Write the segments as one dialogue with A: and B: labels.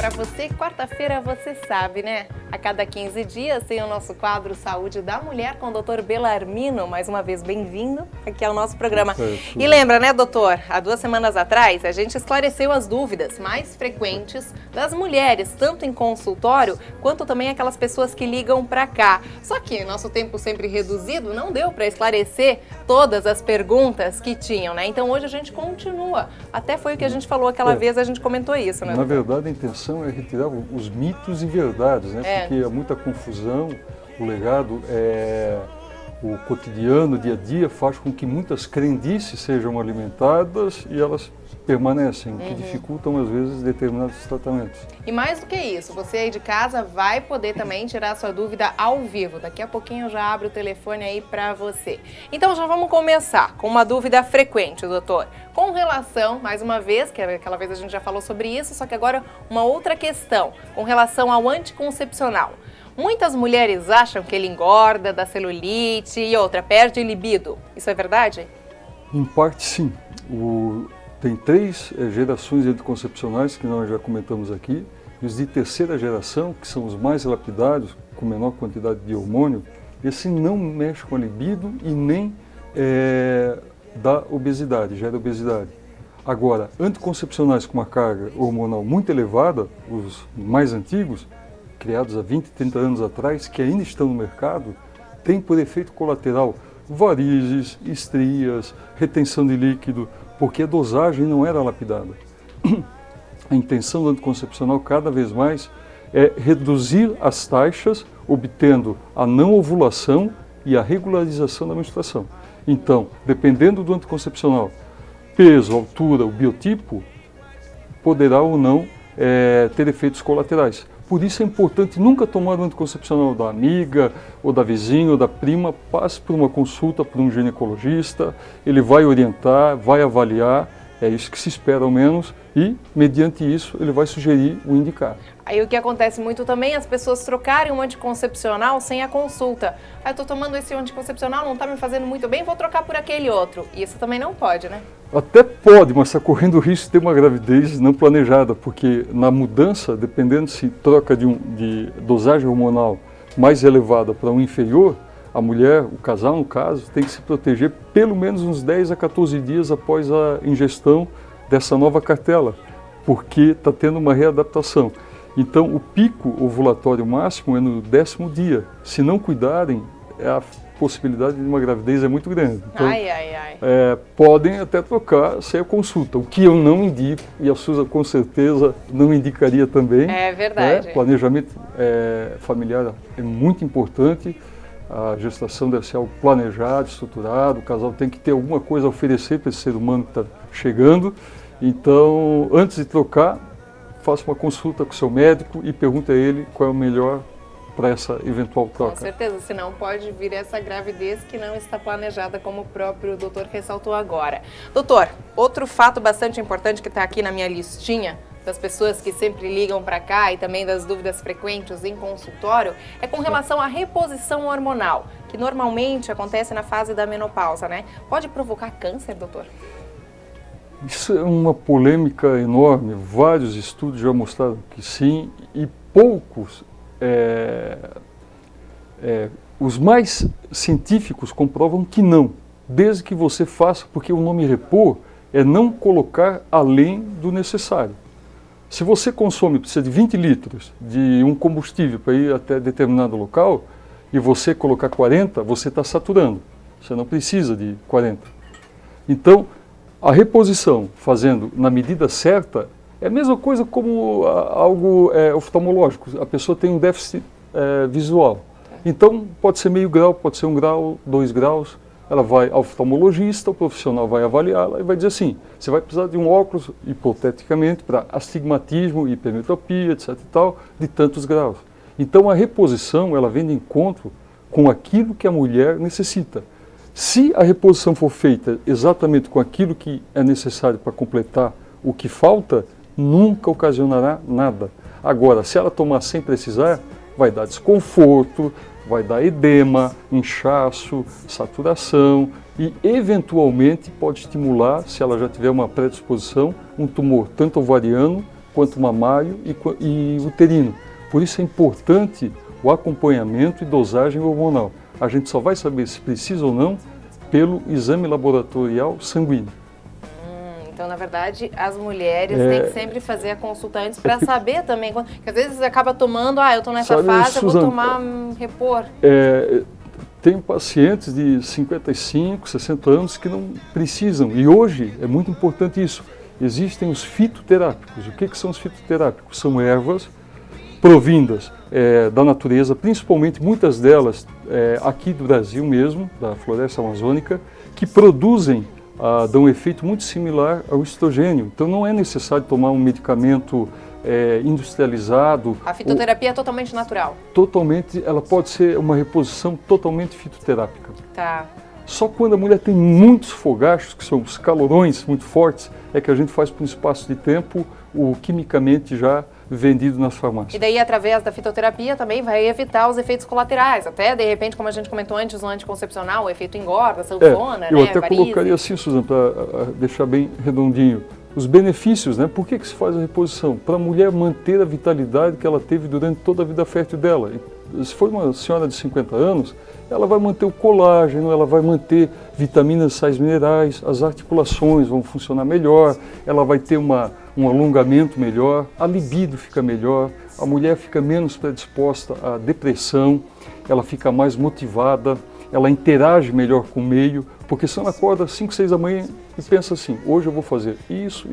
A: para você. Quarta-feira você sabe, né? A cada 15 dias tem o nosso quadro Saúde da Mulher com o Dr. Belarmino. Mais uma vez, bem-vindo aqui ao nosso programa. E lembra, né, doutor? Há 2 semanas atrás, a gente esclareceu as dúvidas mais frequentes das mulheres, tanto em consultório, quanto também aquelas pessoas que ligam para cá. Só que nosso tempo sempre reduzido, não deu para esclarecer todas as perguntas que tinham, né? Então hoje a gente continua. Até foi o que a gente falou aquela vez, a gente comentou isso, né?
B: Na verdade, a intenção é retirar os mitos e verdades, né? Porque há muita confusão, o legado o cotidiano, o dia a dia, faz com que muitas crendices sejam alimentadas e elas permanecem, o que dificultam às vezes determinados tratamentos.
A: E mais do que isso, você aí de casa vai poder também tirar sua dúvida ao vivo. Daqui a pouquinho eu já abro o telefone aí para você. Então já vamos começar com uma dúvida frequente, doutor. Com relação, mais uma vez, que aquela vez a gente já falou sobre isso, só que agora uma outra questão, com relação ao anticoncepcional. Muitas mulheres acham que ele engorda, dá celulite e outra, perde libido. Isso é verdade?
B: Em parte, sim. Tem 3 gerações de anticoncepcionais que nós já comentamos aqui. E os de terceira geração, que são os mais lapidários, com menor quantidade de hormônio, esse não mexe com a libido e nem dá obesidade, gera obesidade. Agora, anticoncepcionais com uma carga hormonal muito elevada, os mais antigos, criados há 20, 30 anos atrás, que ainda estão no mercado, têm por efeito colateral varizes, estrias, retenção de líquido, porque a dosagem não era lapidada. A intenção do anticoncepcional cada vez mais é reduzir as taxas, obtendo a não ovulação e a regularização da menstruação. Então, dependendo do anticoncepcional, peso, altura, o biotipo, poderá ou não ter efeitos colaterais. Por isso é importante nunca tomar o anticoncepcional da amiga, ou da vizinha, ou da prima. Passe por uma consulta por um ginecologista, ele vai orientar, vai avaliar, é isso que se espera ao menos, e mediante isso ele vai sugerir o indicado.
A: Aí o que acontece muito também é as pessoas trocarem um anticoncepcional sem a consulta. Eu estou tomando esse anticoncepcional, não está me fazendo muito bem, vou trocar por aquele outro. Isso também não pode, né?
B: Até pode, mas está correndo o risco de ter uma gravidez não planejada, porque na mudança, dependendo se troca de dosagem hormonal mais elevada para um inferior, a mulher, o casal no caso, tem que se proteger pelo menos uns 10 a 14 dias após a ingestão dessa nova cartela, porque está tendo uma readaptação. Então, o pico ovulatório máximo é no 10º dia. Se não cuidarem, a possibilidade de uma gravidez é muito grande. Então, podem até trocar sem a consulta, o que eu não indico, e a Suza com certeza não indicaria também.
A: É verdade.
B: Planejamento familiar é muito importante, a gestação deve ser algo planejado, estruturado, o casal tem que ter alguma coisa a oferecer para esse ser humano que está chegando. Então, antes de trocar, faça uma consulta com o seu médico e pergunte a ele qual é o melhor para essa eventual troca.
A: Com certeza, senão pode vir essa gravidez que não está planejada, como o próprio doutor ressaltou agora. Doutor, outro fato bastante importante que está aqui na minha listinha, das pessoas que sempre ligam para cá e também das dúvidas frequentes em consultório, é com relação à reposição hormonal, que normalmente acontece na fase da menopausa, né? Pode provocar câncer, doutor?
B: Isso é uma polêmica enorme, vários estudos já mostraram que sim, e poucos, os mais científicos comprovam que não, desde que você faça, porque o nome repor é não colocar além do necessário. Se você consome, precisa de 20 litros de um combustível para ir até determinado local, e você colocar 40, você está saturando, você não precisa de 40. Então, a reposição, fazendo na medida certa, é a mesma coisa como algo oftalmológico. A pessoa tem um déficit visual. Então, pode ser meio grau, pode ser 1 grau, 2 graus. Ela vai ao oftalmologista, o profissional vai avaliá-la e vai dizer assim, você vai precisar de um óculos, hipoteticamente, para astigmatismo, hipermetropia, etc. e tal, de tantos graus. Então, a reposição, ela vem de encontro com aquilo que a mulher necessita. Se a reposição for feita exatamente com aquilo que é necessário para completar o que falta, nunca ocasionará nada. Agora, se ela tomar sem precisar, vai dar desconforto, vai dar edema, inchaço, saturação e, eventualmente, pode estimular, se ela já tiver uma predisposição, um tumor tanto ovariano quanto mamário e uterino. Por isso é importante o acompanhamento e dosagem hormonal. A gente só vai saber se precisa ou não pelo exame laboratorial sanguíneo.
A: Então, na verdade, as mulheres têm que sempre fazer a consulta antes para saber também. Porque às vezes acaba tomando, eu estou nessa fase,
B: Suzana,
A: eu vou tomar, repor.
B: Tem pacientes de 55, 60 anos que não precisam. E hoje é muito importante isso. Existem os fitoterápicos. O que são os fitoterápicos? São ervas provindas da natureza, principalmente muitas delas aqui do Brasil mesmo, da floresta amazônica, que produzem, dão um efeito muito similar ao estrogênio. Então não é necessário tomar um medicamento industrializado.
A: A fitoterapia é totalmente natural?
B: Totalmente, ela pode ser uma reposição totalmente fitoterápica.
A: Tá.
B: Só quando a mulher tem muitos fogachos, que são os calorões muito fortes, é que a gente faz por um espaço de tempo o quimicamente já vendido nas farmácias.
A: E daí, através da fitoterapia, também vai evitar os efeitos colaterais. Até, de repente, como a gente comentou antes, no anticoncepcional, o efeito engorda, sanfona,
B: eu até colocaria assim, Suzana, para deixar bem redondinho. Os benefícios, né? Por que se faz a reposição? Para a mulher manter a vitalidade que ela teve durante toda a vida fértil dela. E, se for uma senhora de 50 anos, ela vai manter o colágeno, ela vai manter vitaminas, sais minerais, as articulações vão funcionar melhor, ela vai ter um alongamento melhor, a libido fica melhor, a mulher fica menos predisposta à depressão, ela fica mais motivada, ela interage melhor com o meio, porque se ela acorda às 5, 6 da manhã e pensa assim, hoje eu vou fazer isso.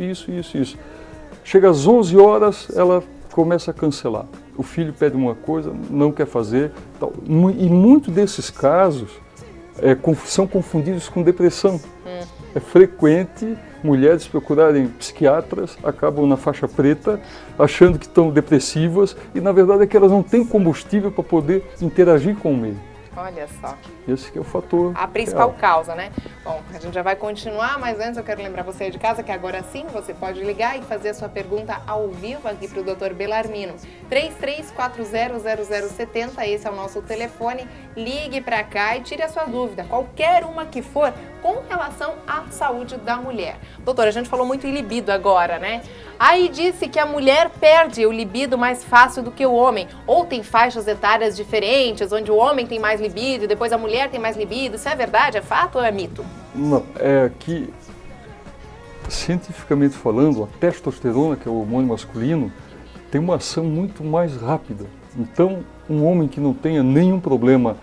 B: Chega às 11 horas, ela começa a cancelar. O filho pede uma coisa, não quer fazer. Tal. E muitos desses casos são confundidos com depressão. É frequente mulheres procurarem psiquiatras, acabam na faixa preta, achando que estão depressivas, e na verdade é que elas não têm combustível para poder interagir com o meio.
A: Olha só.
B: Esse que é o fator.
A: A principal causa, né? Bom, a gente já vai continuar, mas antes eu quero lembrar você de casa que agora sim você pode ligar e fazer a sua pergunta ao vivo aqui para o Dr. Belarmino. 33400070, esse é o nosso telefone. Ligue para cá e tire a sua dúvida, qualquer uma que for, com relação à saúde da mulher. Doutora, a gente falou muito em libido agora, né? Aí disse que a mulher perde o libido mais fácil do que o homem, ou tem faixas etárias diferentes, onde o homem tem mais libido e depois a mulher tem mais libido. Isso é verdade? É fato ou é mito?
B: Não, é que, cientificamente falando, a testosterona, que é o hormônio masculino, tem uma ação muito mais rápida. Então, um homem que não tenha nenhum problema,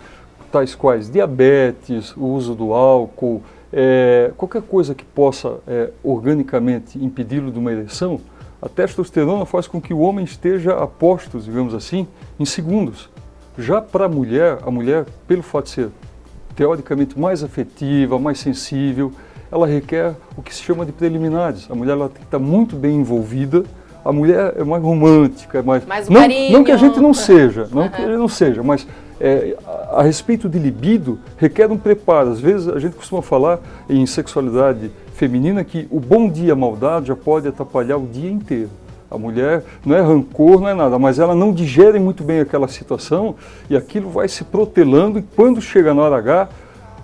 B: tais quais diabetes, o uso do álcool, qualquer coisa que possa organicamente impedi-lo de uma ereção, a testosterona faz com que o homem esteja a postos, digamos assim, em segundos. Já para a mulher, pelo fato de ser teoricamente mais afetiva, mais sensível, ela requer o que se chama de preliminares. A mulher ela tem que estar muito bem envolvida, a mulher é mais romântica, é mais não que a gente não seja, não que a gente não seja, mas a respeito de libido requer um preparo. Às vezes a gente costuma falar em sexualidade feminina que o bom dia mal dado já pode atrapalhar o dia inteiro. A mulher não é rancor, não é nada, mas ela não digere muito bem aquela situação e aquilo vai se protelando, e quando chega na hora H,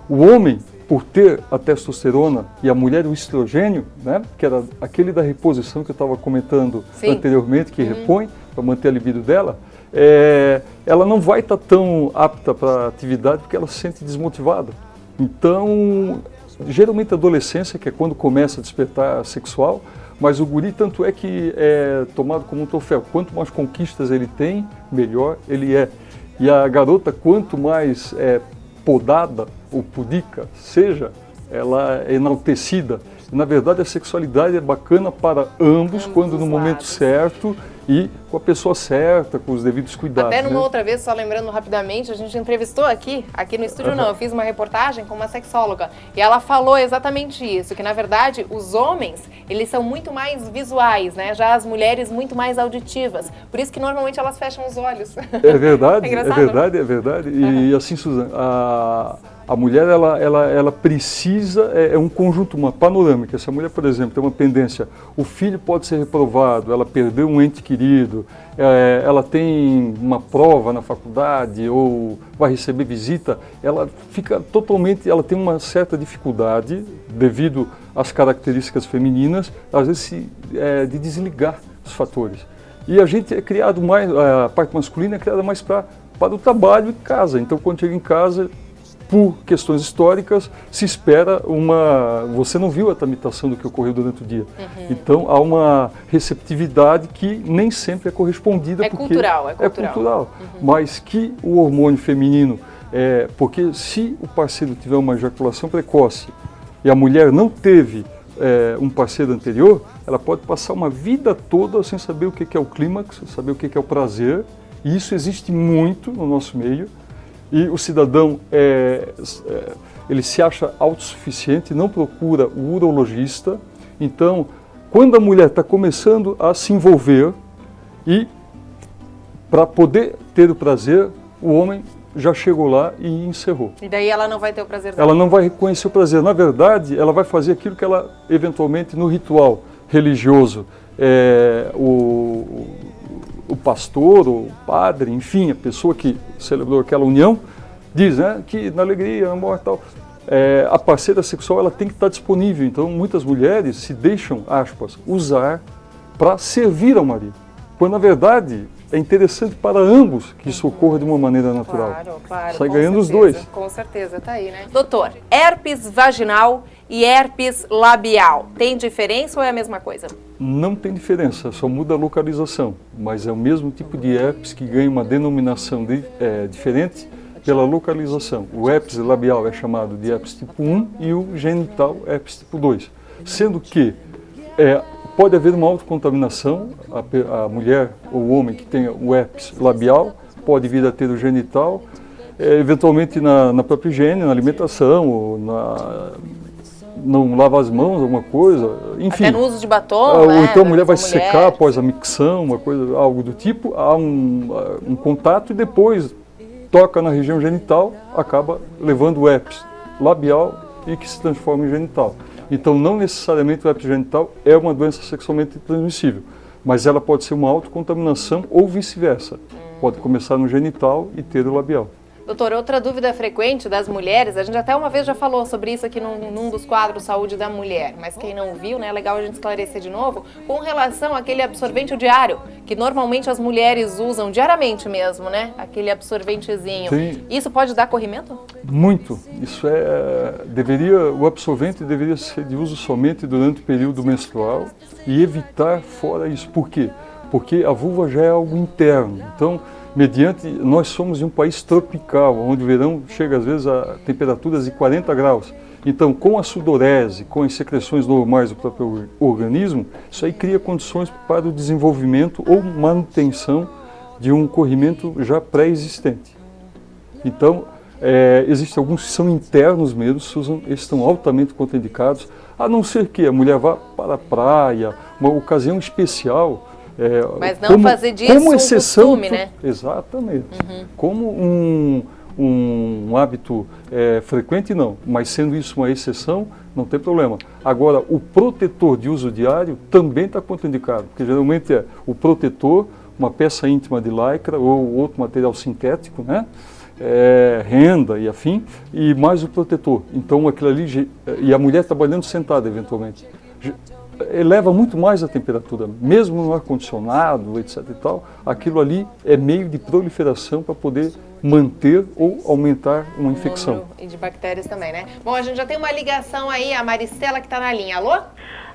B: o homem, por ter a testosterona, e a mulher o estrogênio, né, que era aquele da reposição que eu estava comentando anteriormente, que repõe para manter a libido dela, ela não vai estar tão apta para a atividade porque ela se sente desmotivada. Então, geralmente a adolescência, que é quando começa a despertar sexual, mas o guri tanto é que é tomado como um troféu. Quanto mais conquistas ele tem, melhor ele é. E a garota, quanto mais podada ou pudica seja, ela é enaltecida. Na verdade, a sexualidade é bacana para ambos quando no momento certo e com a pessoa certa, com os devidos cuidados.
A: Até numa outra vez, só lembrando rapidamente, a gente entrevistou aqui no estúdio não, eu fiz uma reportagem com uma sexóloga e ela falou exatamente isso, que na verdade os homens, eles são muito mais visuais, né? Já as mulheres muito mais auditivas, por isso que normalmente elas fecham os olhos.
B: É verdade, é verdade, é verdade. E assim, Suzana, a mulher, ela precisa, um conjunto, uma panorâmica. Se a mulher, por exemplo, tem uma pendência, o filho pode ser reprovado, ela perdeu um ente querido, ela tem uma prova na faculdade ou vai receber visita, ela fica totalmente, ela tem uma certa dificuldade, devido às características femininas, às vezes de desligar os fatores. E a gente é criado mais, a parte masculina é criada mais para o trabalho e casa. Então, quando chega em casa, por questões históricas, se espera você não viu a tramitação do que ocorreu durante o dia. Então, há uma receptividade que nem sempre é correspondida.
A: É cultural.
B: É cultural. Mas que o hormônio feminino, porque se o parceiro tiver uma ejaculação precoce e a mulher não teve um parceiro anterior, ela pode passar uma vida toda sem saber o que é o clímax, saber o que é o prazer, e isso existe muito no nosso meio. E o cidadão, ele se acha autossuficiente, não procura o urologista. Então, quando a mulher está começando a se envolver e para poder ter o prazer, o homem já chegou lá e encerrou.
A: E daí ela não vai ter o prazer dela.
B: Ela não vai reconhecer o prazer. Na verdade, ela vai fazer aquilo que ela, eventualmente, no ritual religioso, o pastor, o padre, enfim, a pessoa que celebrou aquela união, diz, né, que na alegria, na morte e tal, a parceira sexual ela tem que estar disponível. Então, muitas mulheres se deixam, aspas, usar para servir ao marido. Quando, na verdade, é interessante para ambos que isso ocorra de uma maneira natural.
A: Claro.
B: Sai ganhando os dois.
A: Com certeza, tá aí, né? Doutor, herpes vaginal e herpes labial, tem diferença ou é a mesma coisa?
B: Não tem diferença, só muda a localização, mas é o mesmo tipo de herpes que ganha uma denominação diferente pela localização. O herpes labial é chamado de herpes tipo 1 e o genital herpes tipo 2, sendo que pode haver uma autocontaminação, a mulher ou o homem que tenha o herpes labial pode vir a ter o genital, eventualmente na própria higiene, na alimentação, ou não lava as mãos, alguma coisa, enfim.
A: Até no uso de batom,
B: né? Ou então a mulher vai se secar após a micção, uma coisa, algo do tipo, há um contato e depois toca na região genital, acaba levando o herpes labial e que se transforma em genital. Então, não necessariamente o herpes genital é uma doença sexualmente transmissível, mas ela pode ser uma autocontaminação ou vice-versa. Pode começar no genital e ter o labial.
A: Doutor, outra dúvida frequente das mulheres, a gente até uma vez já falou sobre isso aqui num dos quadros Saúde da Mulher, mas quem não viu, né, é legal a gente esclarecer de novo, com relação àquele absorvente diário, que normalmente as mulheres usam diariamente mesmo, né, aquele absorventezinho.
B: Sim.
A: Isso pode dar corrimento?
B: Muito. Isso o absorvente deveria ser de uso somente durante o período menstrual e evitar fora isso. Por quê? Porque a vulva já é algo interno. Então, nós somos em um país tropical, onde o verão chega às vezes a temperaturas de 40 graus. Então, com a sudorese, com as secreções normais do próprio organismo, isso aí cria condições para o desenvolvimento ou manutenção de um corrimento já pré-existente. Então, existem alguns que são internos mesmo, esses estão altamente contraindicados, a não ser que a mulher vá para a praia, uma ocasião especial.
A: Mas não fazer disso
B: como
A: um
B: exceção,
A: costume, né?
B: Exatamente. Como um hábito frequente, não. Mas sendo isso uma exceção, não tem problema. Agora, o protetor de uso diário também está contraindicado, porque geralmente é o protetor, uma peça íntima de lycra ou outro material sintético, né? Renda e afim, e mais o protetor. Então, aquilo ali, e a mulher trabalhando sentada, eventualmente, eleva muito mais a temperatura, mesmo no ar-condicionado, etc. e tal, aquilo ali é meio de proliferação para poder manter ou aumentar uma infecção.
A: E de bactérias também, né? Bom, a gente já tem uma ligação aí, a Maristela que está na linha. Alô?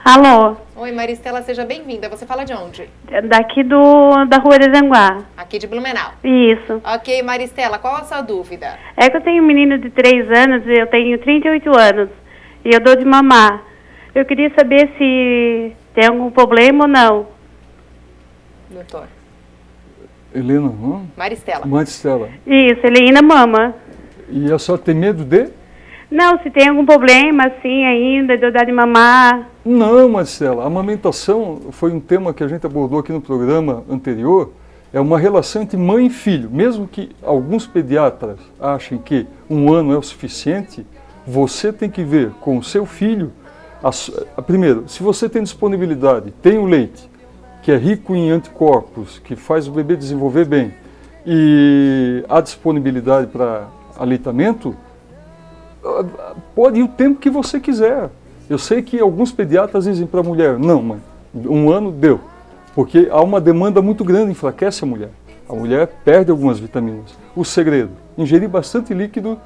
C: Alô?
A: Oi, Maristela, seja bem-vinda. Você fala de onde?
C: Daqui da Rua Aranguá.
A: Aqui de Blumenau.
C: Isso.
A: Ok, Maristela, qual a sua dúvida?
C: É que eu tenho um menino de 3 anos, eu tenho 38 anos, e eu dou de mamar. Eu queria saber se tem algum problema ou não.
A: Doutor.
B: Helena, não?
A: Maristela.
B: Maristela.
C: Isso, ele ainda mama.
B: E a senhora tem medo de?
C: Não, se tem algum problema assim ainda, de eu dar de mamar.
B: Não, Maristela. A amamentação foi um tema que a gente abordou aqui no programa anterior. É uma relação entre mãe e filho. Mesmo que alguns pediatras achem que 1 ano é o suficiente, você tem que ver com o seu filho. Primeiro, se você tem disponibilidade, tem o leite, que é rico em anticorpos, que faz o bebê desenvolver bem, e há disponibilidade para aleitamento, pode ir o tempo que você quiser. Eu sei que alguns pediatras dizem para a mulher, não, mãe, 1 ano deu. Porque há uma demanda muito grande, enfraquece a mulher. A mulher perde algumas vitaminas. O segredo, ingerir bastante líquido,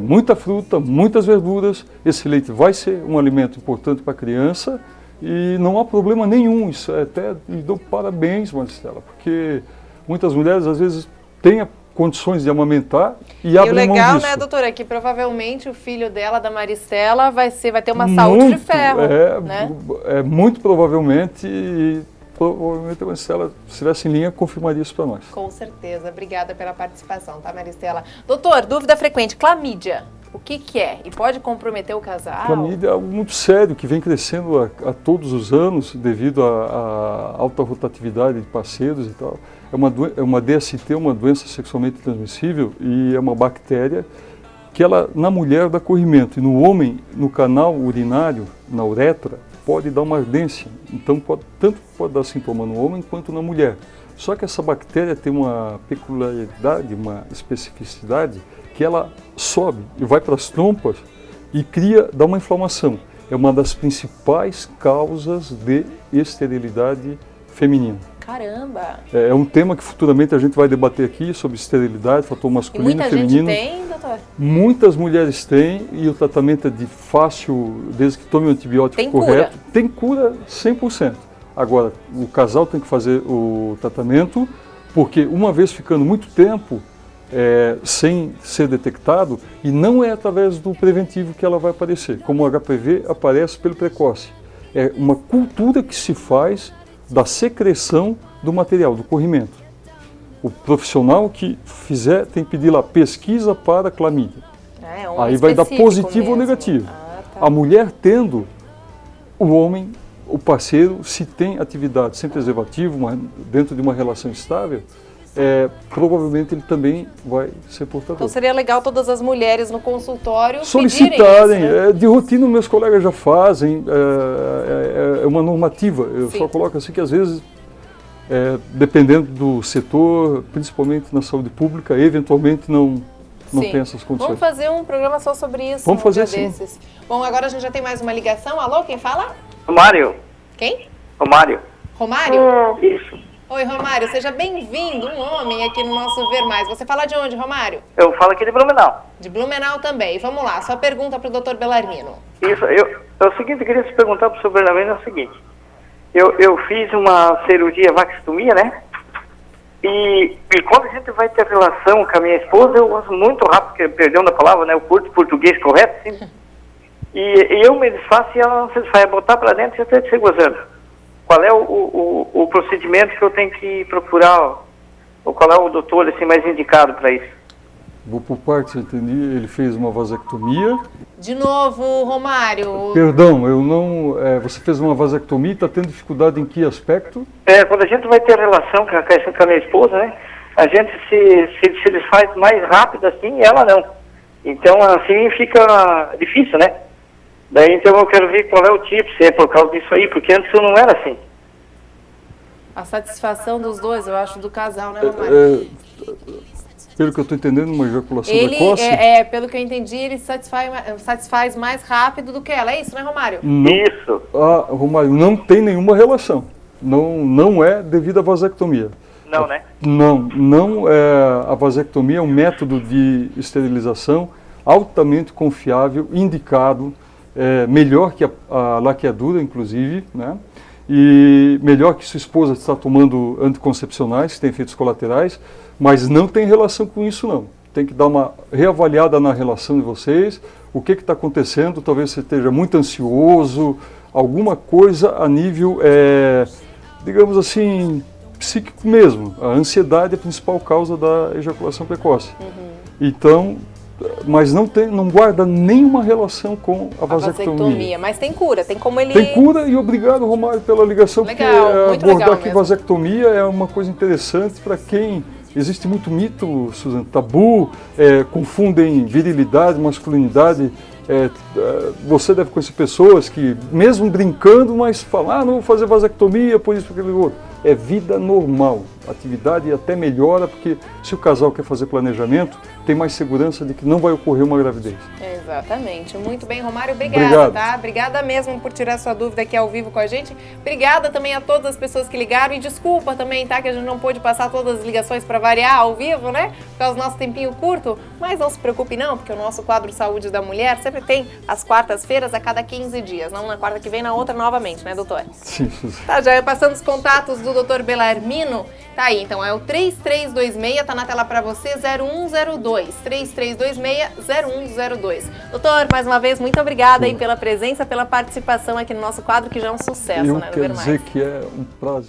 B: muita fruta, muitas verduras. Esse leite vai ser um alimento importante para a criança e não há problema nenhum. Isso até lhe dou parabéns, Maristela, porque muitas mulheres às vezes têm condições de amamentar e abrem mão disso.
A: E o legal, né, doutora, é que provavelmente o filho dela, da Maristela, vai ter uma saúde de ferro. Né?
B: Muito provavelmente, a Maristela, se estivesse em linha, confirmaria isso para nós.
A: Com certeza. Obrigada pela participação, tá, Maristela? Doutor, dúvida frequente, clamídia. O que é? E pode comprometer o casal?
B: Clamídia é algo muito sério, que vem crescendo a todos os anos, devido à alta rotatividade de parceiros e tal. É uma DST, uma doença sexualmente transmissível, e é uma bactéria que ela, na mulher, dá corrimento. E no homem, no canal urinário, na uretra, pode dar uma ardência. Então, tanto pode dar sintoma no homem quanto na mulher. Só que essa bactéria tem uma peculiaridade, uma especificidade, que ela sobe e vai para as trompas e dá uma inflamação. É uma das principais causas de esterilidade feminina.
A: Caramba!
B: É um tema que futuramente a gente vai debater aqui sobre esterilidade, fator masculino e feminino.
A: Muita gente tem, doutor?
B: Muitas mulheres têm, e o tratamento é de fácil, desde que tome o antibiótico correto. Tem cura 100%. Agora, o casal tem que fazer o tratamento, porque uma vez ficando muito tempo sem ser detectado, e não é através do preventivo que ela vai aparecer, como o HPV aparece pelo precoce. É uma cultura que se faz da secreção do material, do corrimento. O profissional que fizer tem que pedir lá pesquisa para clamídia. Aí vai dar positivo mesmo. Ou negativo. Tá. A mulher tendo, o homem, o parceiro, se tem atividade sem preservativo, dentro de uma relação estável, provavelmente ele também vai ser portador.
A: Então seria legal todas as mulheres no consultório
B: solicitarem.
A: Isso, né?
B: De rotina meus colegas já fazem, é uma normativa. Eu Só coloco assim que às vezes, dependendo do setor, principalmente na saúde pública, eventualmente não tem essas condições.
A: Vamos fazer um programa só sobre isso.
B: Vamos fazer sim.
A: Desses. Bom, agora a gente já tem mais uma ligação. Alô, quem fala?
D: Romário.
A: Quem?
D: Romário.
A: Romário?
D: Isso.
A: Oi, Romário, seja bem-vindo, um homem aqui no nosso Ver Mais. Você fala de onde, Romário?
D: Eu falo aqui de Blumenau.
A: De Blumenau também. Vamos lá, sua pergunta para o Dr. Belarmino.
D: Isso, é o seguinte, eu queria te perguntar para o Sr. Belarmino, é o seguinte. Eu fiz uma cirurgia vasectomia, né? E quando a gente vai ter relação com a minha esposa, eu gosto muito rápido, porque perdão da palavra, né? O curto português correto, sim. E eu me desfaço e ela não se desfaz, botar para dentro e até de ser gozando. Qual é o procedimento que eu tenho que procurar, ou qual é o doutor assim, mais indicado para isso?
B: Vou por partes, eu entendi. Ele fez uma vasectomia.
A: De novo, Romário.
B: Perdão, eu não... você fez uma vasectomia e está tendo dificuldade em que aspecto?
D: Quando a gente vai ter relação com a minha esposa, né? A gente se desfaz mais rápido assim e ela não. Então, assim, fica difícil, né? Daí, então, eu quero ver qual é o tipo, se é por causa disso aí, porque antes eu não era assim.
A: A satisfação dos dois, eu acho, do casal, né, Romário?
B: Pelo que eu estou entendendo, uma ejaculação precoce?
A: Pelo que eu entendi, ele satisfaz mais rápido do que ela. É isso, né, Romário?
B: Não,
D: isso.
B: Romário, não tem nenhuma relação. Não é devido à vasectomia.
D: Não, né?
B: Não. A vasectomia é um método de esterilização altamente confiável, indicado, melhor que a laqueadura, inclusive, né? E melhor que sua esposa está tomando anticoncepcionais, que tem efeitos colaterais, mas não tem relação com isso, não. Tem que dar uma reavaliada na relação de vocês, o que está acontecendo, talvez você esteja muito ansioso, alguma coisa a nível, digamos assim, psíquico mesmo. A ansiedade é a principal causa da ejaculação precoce. Então, mas não guarda nenhuma relação com a vasectomia.
A: Mas tem cura, tem como ele...
B: Tem cura, e obrigado, Romário, pela ligação,
A: legal,
B: porque abordar que vasectomia é uma coisa interessante para quem... Existe muito mito, Suzana, tabu, confundem virilidade, masculinidade. Você deve conhecer pessoas que, mesmo brincando, mas falam, não vou fazer vasectomia, por isso, por aquele outro. É vida normal. atividade e até melhora, porque se o casal quer fazer planejamento, tem mais segurança de que não vai ocorrer uma gravidez.
A: Exatamente. Muito bem, Romário, obrigada,
B: Obrigado.
A: tá? Obrigada mesmo por tirar sua dúvida aqui ao vivo com a gente. Obrigada também a todas as pessoas que ligaram e desculpa também, tá? Que a gente não pôde passar todas as ligações para variar ao vivo, né? Por causa do nosso tempinho curto. Mas não se preocupe não, porque o nosso quadro Saúde da Mulher sempre tem às quartas-feiras a cada 15 dias. Não na quarta que vem, na outra novamente, né, doutor?
B: Sim.
A: Tá, já passando os contatos do Dr. Belarmino. Tá aí, então é o 3326, tá na tela para você, 0102, 3326-0102. Doutor, mais uma vez, muito obrigada aí pela presença, pela participação aqui no nosso quadro, que já é um sucesso, né, no
B: Eu quero
A: Ver Mais.
B: dizer que é um prazer.